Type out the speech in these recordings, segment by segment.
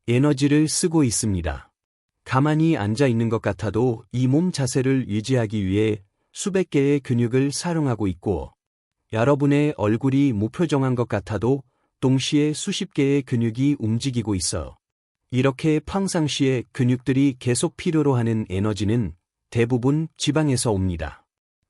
에너지를 쓰고 있습니다. 가만히 앉아 있는 것 같아도 이 몸 자세를 유지하기 위해 수백 개의 근육을 사용하고 있고, 여러분의 얼굴이 무표정한 것 같아도 동시에 수십 개의 근육이 움직이고 있어요. 이렇게 평상시에 근육들이 계속 필요로 하는 에너지는 대부분 지방에서 옵니다.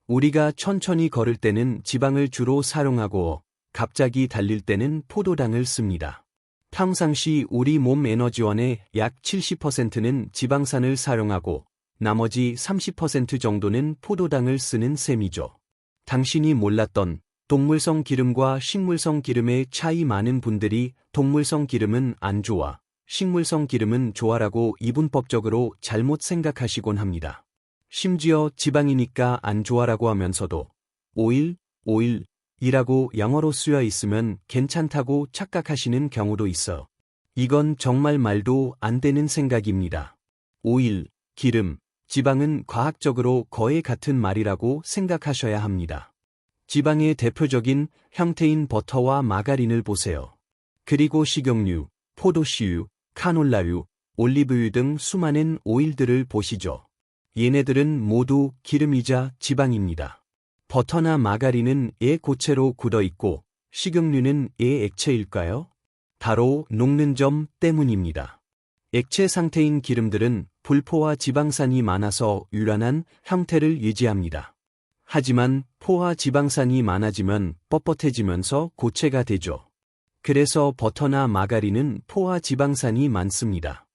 우리가 천천히 걸을 때는 지방을 주로 사용하고 갑자기 달릴 때는 포도당을 씁니다. 평상시 우리 몸 에너지원의 약 70%는 지방산을 사용하고 나머지 30% 정도는 포도당을 쓰는 셈이죠. 당신이 몰랐던 동물성 기름과 식물성 기름의 차이. 많은 분들이 동물성 기름은 안 좋아, 식물성 기름은 좋아라고 이분법적으로 잘못 생각하시곤 합니다. 심지어 지방이니까 안 좋아라고 하면서도 오일이라고 영어로 쓰여 있으면 괜찮다고 착각하시는 경우도 있어. 이건 정말 말도 안 되는 생각입니다. 오일, 기름, 지방은 과학적으로 거의 같은 말이라고 생각하셔야 합니다. 지방의 대표적인 형태인 버터와 마가린을 보세요. 그리고 식용유, 포도씨유, 카놀라유, 올리브유 등 수많은 오일들을 보시죠. 얘네들은 모두 기름이자 지방입니다. 버터나 마가린은 고체로 굳어 있고 식용유는 액체일까요? 바로 녹는 점 때문입니다. 액체 상태인 기름들은 불포화 지방산이 많아서 유연한 형태를 유지합니다. 하지만 포화 지방산이 많아지면 뻣뻣해지면서 고체가 되죠. 그래서 버터나 마가린은 포화 지방산이 많습니다.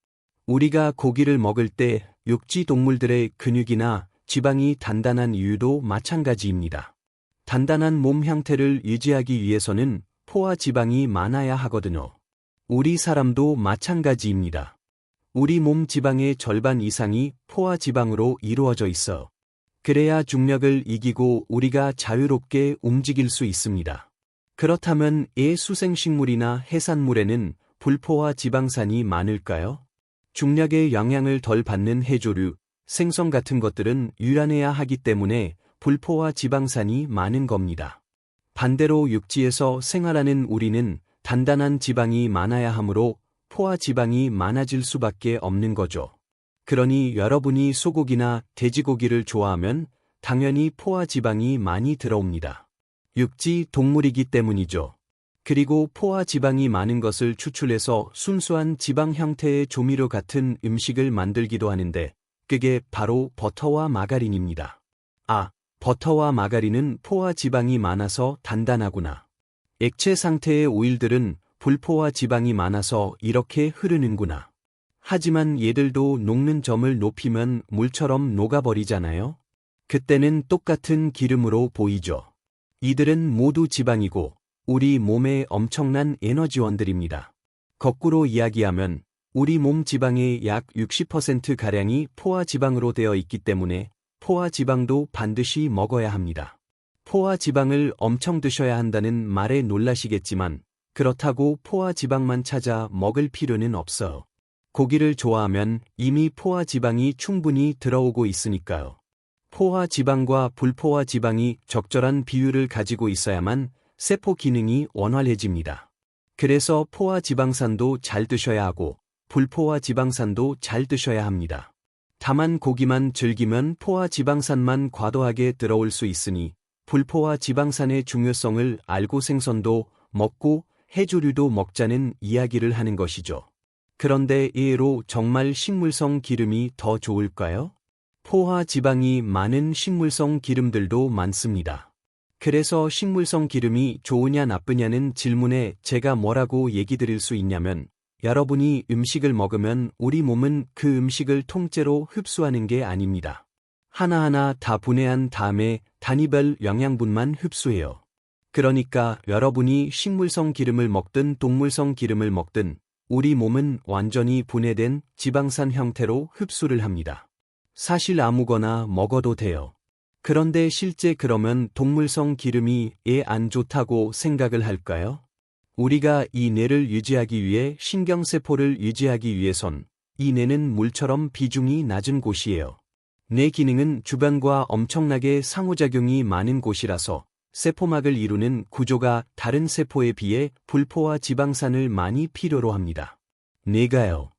우리가 고기를 먹을 때 육지 동물들의 근육이나 지방이 단단한 이유도 마찬가지입니다. 단단한 몸 형태를 유지하기 위해서는 포화 지방이 많아야 하거든요. 우리 사람도 마찬가지입니다. 우리 몸 지방의 절반 이상이 포화 지방으로 이루어져 있어. 그래야 중력을 이기고 우리가 자유롭게 움직일 수 있습니다. 그렇다면 수생식물이나 해산물에는 불포화 지방산이 많을까요? 중력의 영향을 덜 받는 해조류, 생선 같은 것들은 유연해야 하기 때문에 불포화 지방산이 많은 겁니다. 반대로 육지에서 생활하는 우리는 단단한 지방이 많아야 하므로 포화 지방이 많아질 수밖에 없는 거죠. 그러니 여러분이 소고기나 돼지고기를 좋아하면 당연히 포화 지방이 많이 들어옵니다. 육지 동물이기 때문이죠. 그리고 포화 지방이 많은 것을 추출해서 순수한 지방 형태의 조미료 같은 음식을 만들기도 하는데 그게 바로 버터와 마가린입니다. 버터와 마가린은 포화 지방이 많아서 단단하구나. 액체 상태의 오일들은 불포화 지방이 많아서 이렇게 흐르는구나. 하지만 얘들도 녹는 점을 높이면 물처럼 녹아버리잖아요? 그때는 똑같은 기름으로 보이죠. 이들은 모두 지방이고 우리 몸의 엄청난 에너지원들입니다. 거꾸로 이야기하면 우리 몸 지방의 약 60%가량이 포화 지방으로 되어 있기 때문에 포화 지방도 반드시 먹어야 합니다. 포화 지방을 엄청 드셔야 한다는 말에 놀라시겠지만 그렇다고 포화 지방만 찾아 먹을 필요는 없어요. 고기를 좋아하면 이미 포화 지방이 충분히 들어오고 있으니까요. 포화 지방과 불포화 지방이 적절한 비율을 가지고 있어야만 세포 기능이 원활해집니다. 그래서 포화 지방산도 잘 드셔야 하고 불포화 지방산도 잘 드셔야 합니다. 다만 고기만 즐기면 포화 지방산만 과도하게 들어올 수 있으니 불포화 지방산의 중요성을 알고 생선도 먹고 해조류도 먹자는 이야기를 하는 것이죠. 그런데 이해로 정말 식물성 기름이 더 좋을까요? 포화 지방이 많은 식물성 기름들도 많습니다. 그래서 식물성 기름이 좋으냐 나쁘냐는 질문에 제가 뭐라고 얘기 드릴 수 있냐면 여러분이 음식을 먹으면 우리 몸은 그 음식을 통째로 흡수하는 게 아닙니다. 하나하나 다 분해한 다음에 단위별 영양분만 흡수해요. 그러니까 여러분이 식물성 기름을 먹든 동물성 기름을 먹든 우리 몸은 완전히 분해된 지방산 형태로 흡수를 합니다. 사실 아무거나 먹어도 돼요. 그런데 실제 그러면 동물성 기름이 안 좋다고 생각을 할까요? 우리가 이 뇌를 유지하기 위해 신경세포를 유지하기 위해선 이 뇌는 물처럼 비중이 낮은 곳이에요. 뇌 기능은 주변과 엄청나게 상호작용이 많은 곳이라서 세포막을 이루는 구조가 다른 세포에 비해 불포화 지방산을 많이 필요로 합니다. 뇌가요.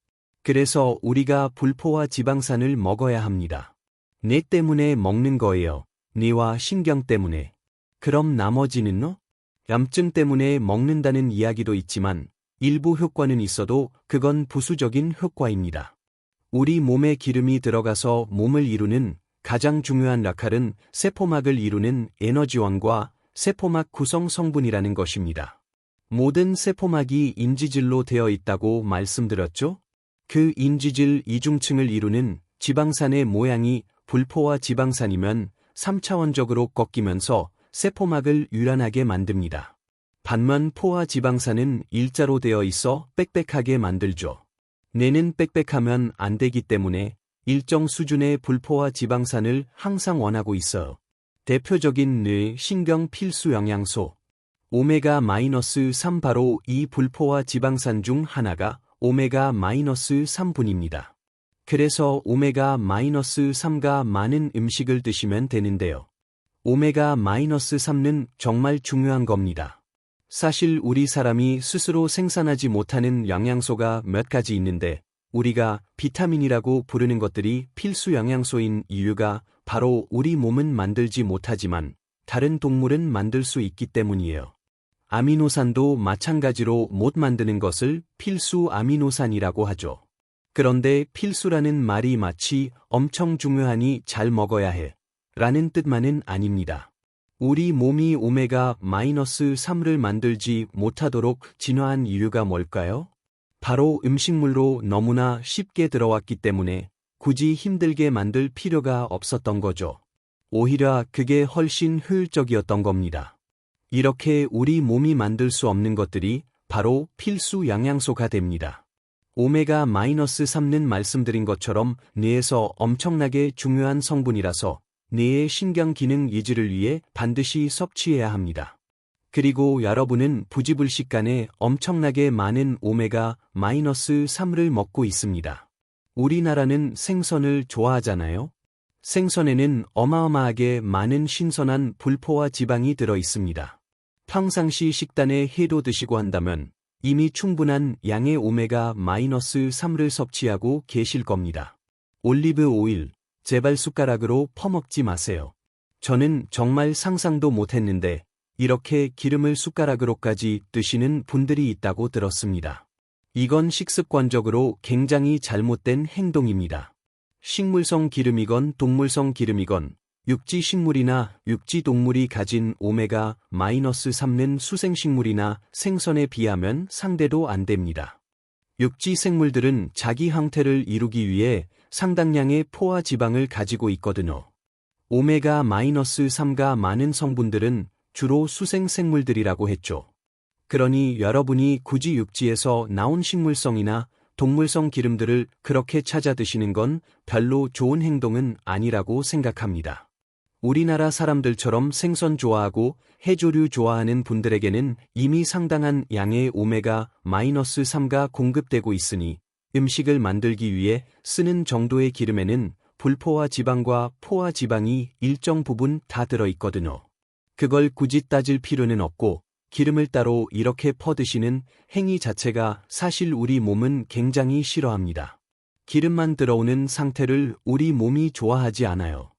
그래서 우리가 불포화 지방산을 먹어야 합니다. 뇌 때문에 먹는 거예요. 뇌와 신경 때문에. 그럼 나머지는요? 염증 때문에 먹는다는 이야기도 있지만 일부 효과는 있어도 그건 부수적인 효과입니다. 우리 몸에 기름이 들어가서 몸을 이루는 가장 중요한 역할은 세포막을 이루는 에너지원과 세포막 구성 성분이라는 것입니다. 모든 세포막이 인지질로 되어 있다고 말씀드렸죠? 그 인지질 이중층을 이루는 지방산의 모양이 불포화 지방산이면 3차원적으로 꺾이면서 세포막을 유연하게 만듭니다. 반면 포화 지방산은 일자로 되어 있어 빽빽하게 만들죠. 뇌는 빽빽하면 안 되기 때문에 일정 수준의 불포화 지방산을 항상 원하고 있어요. 대표적인 뇌, 신경 필수 영양소 오메가-3 바로 이 불포화 지방산 중 하나가 오메가-3분입니다. 그래서 오메가-3가 많은 음식을 드시면 되는데요. 오메가-3는 정말 중요한 겁니다. 사실 우리 사람이 스스로 생산하지 못하는 영양소가 몇 가지 있는데 우리가 비타민이라고 부르는 것들이 필수 영양소인 이유가 바로 우리 몸은 만들지 못하지만 다른 동물은 만들 수 있기 때문이에요. 아미노산도 마찬가지로 못 만드는 것을 필수 아미노산이라고 하죠. 그런데 필수라는 말이 마치 엄청 중요하니 잘 먹어야 해 라는 뜻만은 아닙니다. 우리 몸이 오메가-3를 만들지 못하도록 진화한 이유가 뭘까요? 바로 음식물로 너무나 쉽게 들어왔기 때문에 굳이 힘들게 만들 필요가 없었던 거죠. 오히려 그게 훨씬 효율적이었던 겁니다. 이렇게 우리 몸이 만들 수 없는 것들이 바로 필수 영양소가 됩니다. 오메가-3는 말씀드린 것처럼 뇌에서 엄청나게 중요한 성분이라서 뇌의 신경 기능 유지를 위해 반드시 섭취해야 합니다. 그리고 여러분은 부지불식간에 엄청나게 많은 오메가-3를 먹고 있습니다. 우리나라는 생선을 좋아하잖아요. 생선에는 어마어마하게 많은 신선한 불포화 지방이 들어 있습니다. 평상시 식단에 회도 드시고 한다면 이미 충분한 양의 오메가-3를 섭취하고 계실 겁니다. 올리브 오일, 제발 숟가락으로 퍼먹지 마세요. 저는 정말 상상도 못했는데 이렇게 기름을 숟가락으로까지 드시는 분들이 있다고 들었습니다. 이건 식습관적으로 굉장히 잘못된 행동입니다. 식물성 기름이건 동물성 기름이건 육지식물이나 육지동물이 가진 오메가-3는 수생식물이나 생선에 비하면 상대도 안 됩니다. 육지생물들은 자기 형태를 이루기 위해 상당량의 포화 지방을 가지고 있거든요. 오메가-3가 많은 성분들은 주로 수생생물들이라고 했죠. 그러니 여러분이 굳이 육지에서 나온 식물성이나 동물성 기름들을 그렇게 찾아 드시는 건 별로 좋은 행동은 아니라고 생각합니다. 우리나라 사람들처럼 생선 좋아하고 해조류 좋아하는 분들에게는 이미 상당한 양의 오메가-3가 공급되고 있으니 음식을 만들기 위해 쓰는 정도의 기름에는 불포화 지방과 포화 지방이 일정 부분 다 들어있거든요. 그걸 굳이 따질 필요는 없고 기름을 따로 이렇게 퍼드시는 행위 자체가 사실 우리 몸은 굉장히 싫어합니다. 기름만 들어오는 상태를 우리 몸이 좋아하지 않아요.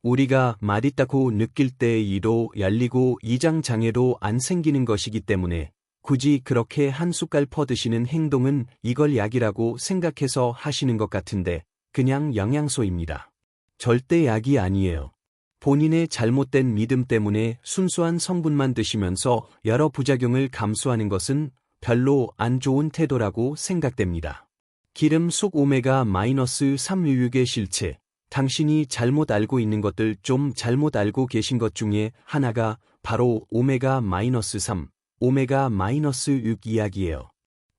우리가 맛있다고 느낄 때 이도 열리고 이장 장애도 안 생기는 것이기 때문에 굳이 그렇게 한 숟갈 퍼드시는 행동은 이걸 약이라고 생각해서 하시는 것 같은데 그냥 영양소입니다. 절대 약이 아니에요. 본인의 잘못된 믿음 때문에 순수한 성분만 드시면서 여러 부작용을 감수하는 것은 별로 안 좋은 태도라고 생각됩니다. 기름 속 오메가-3 유육의 실체, 당신이 잘못 알고 있는 것들 좀 잘못 알고 계신 것 중에 하나가 바로 오메가-3, 오메가-6 이야기예요.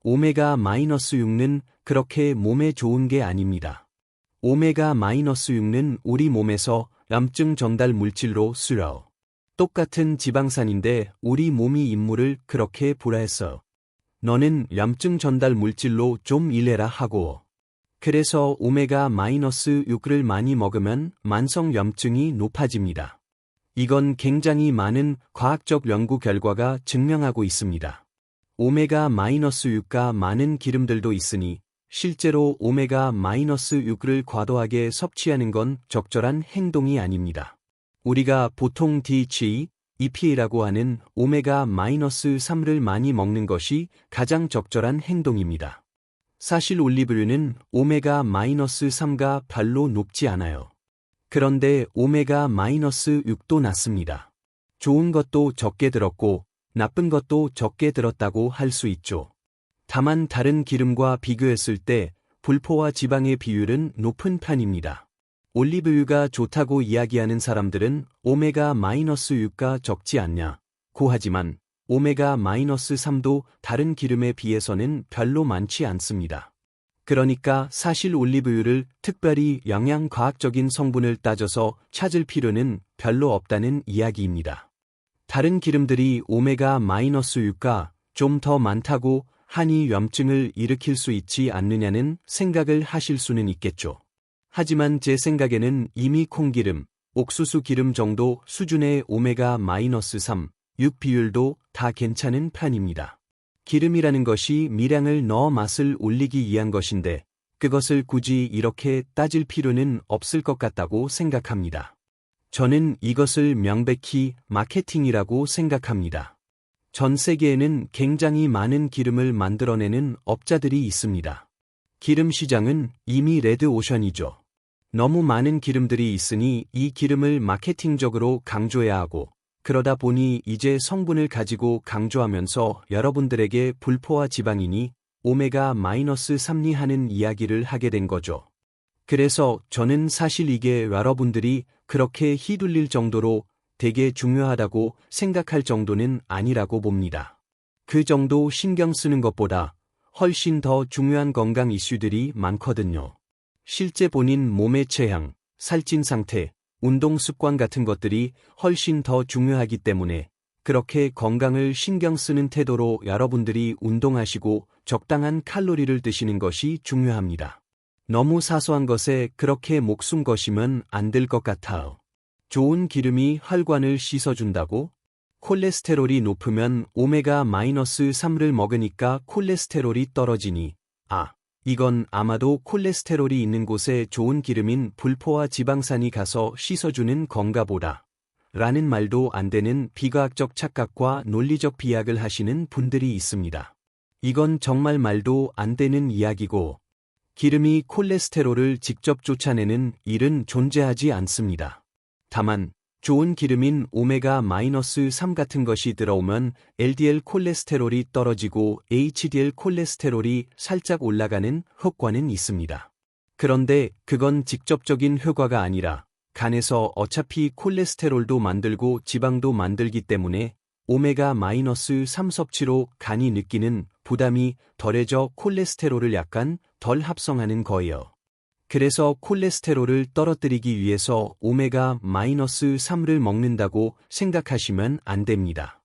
오메가-6는 그렇게 몸에 좋은 게 아닙니다. 오메가-6는 우리 몸에서 염증 전달 물질로 쓰여. 똑같은 지방산인데 우리 몸이 임무를 그렇게 불화했어. 너는 염증 전달 물질로 좀 일해라 하고. 그래서 오메가-6를 많이 먹으면 만성 염증이 높아집니다. 이건 굉장히 많은 과학적 연구 결과가 증명하고 있습니다. 오메가-6가 많은 기름들도 있으니 실제로 오메가-6를 과도하게 섭취하는 건 적절한 행동이 아닙니다. 우리가 보통 DHA, EPA라고 하는 오메가-3를 많이 먹는 것이 가장 적절한 행동입니다. 사실 올리브유는 오메가-3가 별로 높지 않아요. 그런데 오메가-6도 낮습니다. 좋은 것도 적게 들었고 나쁜 것도 적게 들었다고 할 수 있죠. 다만 다른 기름과 비교했을 때 불포화 지방의 비율은 높은 편입니다. 올리브유가 좋다고 이야기하는 사람들은 오메가-6가 적지 않냐고 하지만 오메가-3도 다른 기름에 비해서는 별로 많지 않습니다. 그러니까 사실 올리브유를 특별히 영양과학적인 성분을 따져서 찾을 필요는 별로 없다는 이야기입니다. 다른 기름들이 오메가-6가 좀 더 많다고 하니 염증을 일으킬 수 있지 않느냐는 생각을 하실 수는 있겠죠. 하지만 제 생각에는 이미 콩기름, 옥수수 기름 정도 수준의 오메가-3, 6 비율도 다 괜찮은 편입니다. 기름이라는 것이 미량을 넣어 맛을 올리기 위한 것인데 그것을 굳이 이렇게 따질 필요는 없을 것 같다고 생각합니다. 저는 이것을 명백히 마케팅이라고 생각합니다. 전 세계에는 굉장히 많은 기름을 만들어내는 업자들이 있습니다. 기름 시장은 이미 레드오션이죠. 너무 많은 기름들이 있으니 이 기름을 마케팅적으로 강조해야 하고 그러다 보니 이제 성분을 가지고 강조하면서 여러분들에게 불포화 지방이니 오메가-3니 하는 이야기를 하게 된 거죠. 그래서 저는 사실 이게 여러분들이 그렇게 휘둘릴 정도로 되게 중요하다고 생각할 정도는 아니라고 봅니다. 그 정도 신경 쓰는 것보다 훨씬 더 중요한 건강 이슈들이 많거든요. 실제 본인 몸의 체형, 살찐 상태, 운동 습관 같은 것들이 훨씬 더 중요하기 때문에 그렇게 건강을 신경 쓰는 태도로 여러분들이 운동하시고 적당한 칼로리를 드시는 것이 중요합니다. 너무 사소한 것에 그렇게 목숨 거시면 안 될 것 같아요. 좋은 기름이 혈관을 씻어준다고? 콜레스테롤이 높으면 오메가-3를 먹으니까 콜레스테롤이 떨어지니, 이건 아마도 콜레스테롤이 있는 곳에 좋은 기름인 불포화 지방산이 가서 씻어주는 건가 보다. 라는 말도 안 되는 비과학적 착각과 논리적 비약을 하시는 분들이 있습니다. 이건 정말 말도 안 되는 이야기고, 기름이 콜레스테롤을 직접 쫓아내는 일은 존재하지 않습니다. 다만, 좋은 기름인 오메가-3 같은 것이 들어오면 LDL 콜레스테롤이 떨어지고 HDL 콜레스테롤이 살짝 올라가는 효과는 있습니다. 그런데 그건 직접적인 효과가 아니라 간에서 어차피 콜레스테롤도 만들고 지방도 만들기 때문에 오메가-3 섭취로 간이 느끼는 부담이 덜해져 콜레스테롤을 약간 덜 합성하는 거예요. 그래서 콜레스테롤을 떨어뜨리기 위해서 오메가-3를 먹는다고 생각하시면 안 됩니다.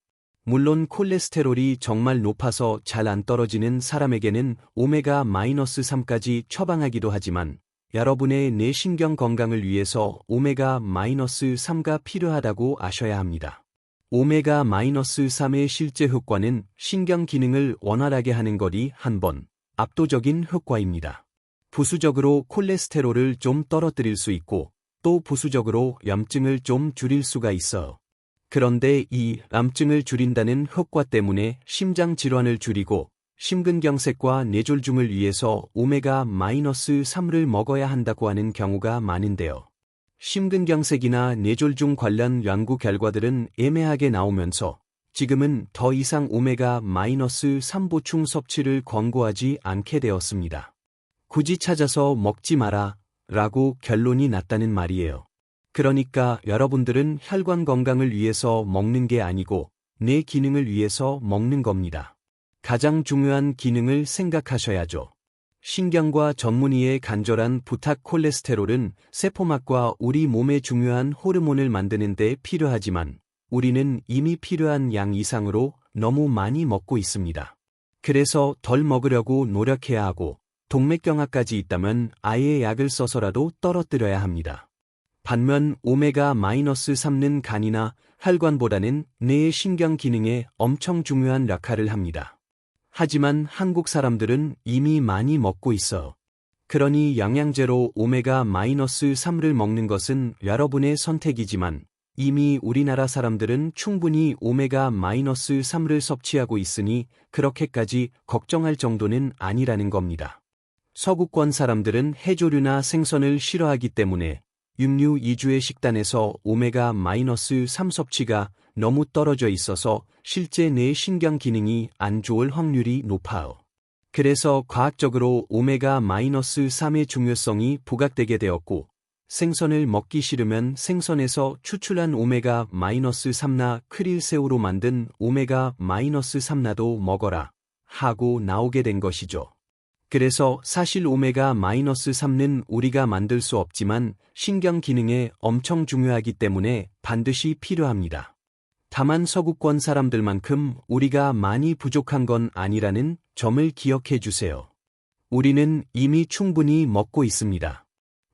물론 콜레스테롤이 정말 높아서 잘 안 떨어지는 사람에게는 오메가-3까지 처방하기도 하지만 여러분의 뇌신경 건강을 위해서 오메가-3가 필요하다고 아셔야 합니다. 오메가-3의 실제 효과는 신경 기능을 원활하게 하는 것이 한번 압도적인 효과입니다. 부수적으로 콜레스테롤을 좀 떨어뜨릴 수 있고 또 부수적으로 염증을 좀 줄일 수가 있어요. 그런데 이 염증을 줄인다는 효과 때문에 심장 질환을 줄이고 심근경색과 뇌졸중을 위해서 오메가-3를 먹어야 한다고 하는 경우가 많은데요. 심근경색이나 뇌졸중 관련 연구 결과들은 애매하게 나오면서 지금은 더 이상 오메가-3 보충 섭취를 권고하지 않게 되었습니다. 굳이 찾아서 먹지 마라 라고 결론이 났다는 말이에요. 그러니까 여러분들은 혈관 건강을 위해서 먹는 게 아니고 뇌 기능을 위해서 먹는 겁니다. 가장 중요한 기능을 생각하셔야죠. 신경과 전문의의 간절한 부탁. 콜레스테롤은 세포막과 우리 몸의 중요한 호르몬을 만드는 데 필요하지만 우리는 이미 필요한 양 이상으로 너무 많이 먹고 있습니다. 그래서 덜 먹으려고 노력해야 하고 동맥경화까지 있다면 아예 약을 써서라도 떨어뜨려야 합니다. 반면 오메가-3는 간이나 혈관보다는 뇌의 신경 기능에 엄청 중요한 역할을 합니다. 하지만 한국 사람들은 이미 많이 먹고 있어. 그러니 영양제로 오메가-3를 먹는 것은 여러분의 선택이지만 이미 우리나라 사람들은 충분히 오메가-3를 섭취하고 있으니 그렇게까지 걱정할 정도는 아니라는 겁니다. 서구권 사람들은 해조류나 생선을 싫어하기 때문에 육류 위주의 식단에서 오메가-3 섭취가 너무 떨어져 있어서 실제 뇌 신경 기능이 안 좋을 확률이 높아요. 그래서 과학적으로 오메가-3의 중요성이 부각되게 되었고, 생선을 먹기 싫으면 생선에서 추출한 오메가-3나 크릴새우로 만든 오메가-3나도 먹어라 하고 나오게 된 것이죠. 그래서 사실 오메가-3는 우리가 만들 수 없지만 신경 기능에 엄청 중요하기 때문에 반드시 필요합니다. 다만 서구권 사람들만큼 우리가 많이 부족한 건 아니라는 점을 기억해 주세요. 우리는 이미 충분히 먹고 있습니다.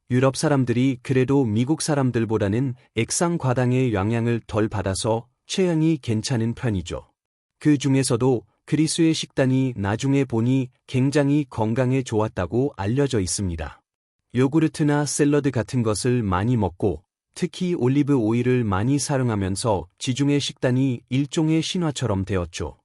유럽 사람들이 그래도 미국 사람들보다는 액상과당의 영향을 덜 받아서 체형이 괜찮은 편이죠. 그 중에서도 그리스의 식단이 나중에 보니 굉장히 건강에 좋았다고 알려져 있습니다. 요구르트나 샐러드 같은 것을 많이 먹고 특히 올리브 오일을 많이 사용하면서 지중해 식단이 일종의 신화처럼 되었죠.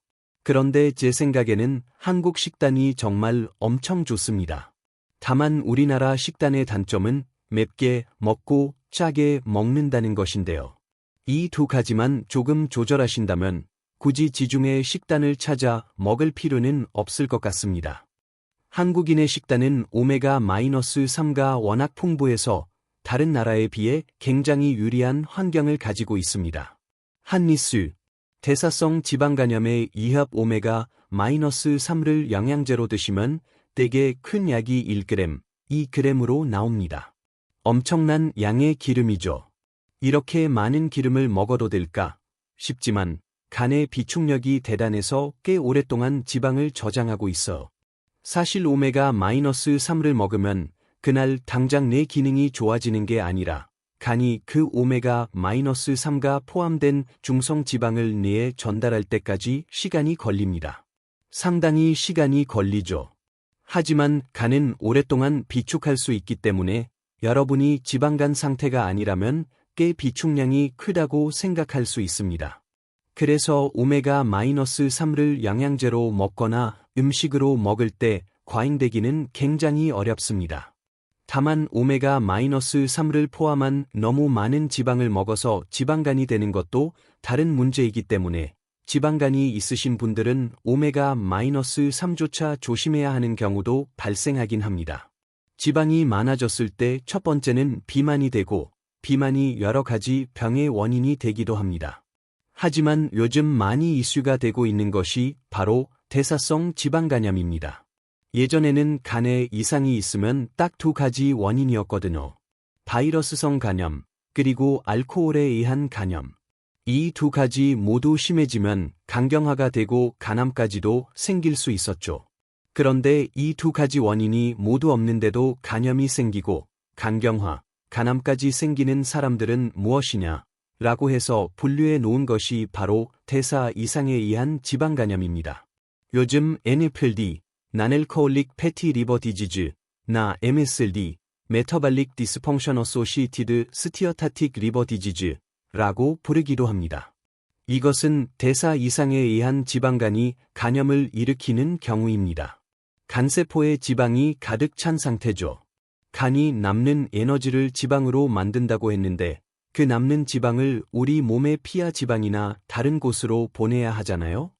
그런데 제 생각에는 한국 식단이 정말 엄청 좋습니다. 다만 우리나라 식단의 단점은 맵게 먹고 짜게 먹는다는 것인데요. 이 두 가지만 조금 조절하신다면 굳이 지중해 식단을 찾아 먹을 필요는 없을 것 같습니다. 한국인의 식단은 오메가-3가 워낙 풍부해서 다른 나라에 비해 굉장히 유리한 환경을 가지고 있습니다. 한니스, 대사성 지방간염의 이합 오메가-3를 영양제로 드시면 대개 큰 약이 1g, 2g으로 나옵니다. 엄청난 양의 기름이죠. 이렇게 많은 기름을 먹어도 될까 싶지만 간의 비축력이 대단해서 꽤 오랫동안 지방을 저장하고 있어. 사실 오메가-3를 먹으면 그날 당장 내 기능이 좋아지는 게 아니라 간이 그 오메가-3가 포함된 중성 지방을 뇌에 전달할 때까지 시간이 걸립니다. 상당히 시간이 걸리죠. 하지만 간은 오랫동안 비축할 수 있기 때문에 여러분이 지방간 상태가 아니라면 꽤 비축량이 크다고 생각할 수 있습니다. 그래서 오메가-3를 영양제로 먹거나 음식으로 먹을 때 과잉되기는 굉장히 어렵습니다. 다만 오메가-3를 포함한 너무 많은 지방을 먹어서 지방간이 되는 것도 다른 문제이기 때문에 지방간이 있으신 분들은 오메가-3조차 조심해야 하는 경우도 발생하긴 합니다. 지방이 많아졌을 때 첫 번째는 비만이 되고 비만이 여러 가지 병의 원인이 되기도 합니다. 하지만 요즘 많이 이슈가 되고 있는 것이 바로 대사성 지방간염입니다. 예전에는 간에 이상이 있으면 딱 두 가지 원인이었거든요. 바이러스성 간염, 그리고 알코올에 의한 간염. 이 두 가지 모두 심해지면 간경화가 되고 간암까지도 생길 수 있었죠. 그런데 이 두 가지 원인이 모두 없는데도 간염이 생기고 간경화, 간암까지 생기는 사람들은 무엇이냐? 라고 해서 분류해 놓은 것이 바로 대사 이상에 의한 지방간염입니다. 요즘 NAFLD, Non-Alcoholic Fatty Liver Disease, 나 MSLD, Metabolic Dysfunction Associated Steatotic Liver Disease 라고 부르기도 합니다. 이것은 대사 이상에 의한 지방간이 간염을 일으키는 경우입니다. 간세포에 지방이 가득 찬 상태죠. 간이 남는 에너지를 지방으로 만든다고 했는데 그 남는 지방을 우리 몸의 피하 지방이나 다른 곳으로 보내야 하잖아요?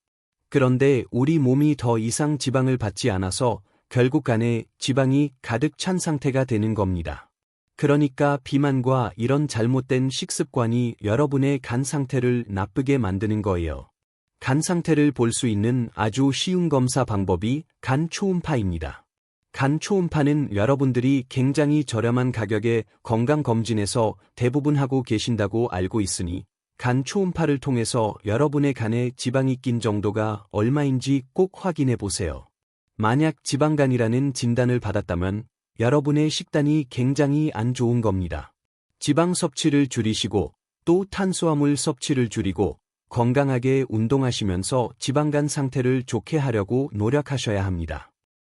그런데 우리 몸이 더 이상 지방을 받지 않아서 결국 간에 지방이 가득 찬 상태가 되는 겁니다. 그러니까 비만과 이런 잘못된 식습관이 여러분의 간 상태를 나쁘게 만드는 거예요. 간 상태를 볼 수 있는 아주 쉬운 검사 방법이 간 초음파입니다. 간 초음파는 여러분들이 굉장히 저렴한 가격에 건강검진에서 대부분 하고 계신다고 알고 있으니 간 초음파를 통해서 여러분의 간에 지방이 낀 정도가 얼마인지 꼭 확인해 보세요. 만약 지방간이라는 진단을 받았다면 여러분의 식단이 굉장히 안 좋은 겁니다. 지방 섭취를 줄이시고 또 탄수화물 섭취를 줄이고 건강하게 운동하시면서 지방간 상태를 좋게 하려고 노력하셔야 합니다.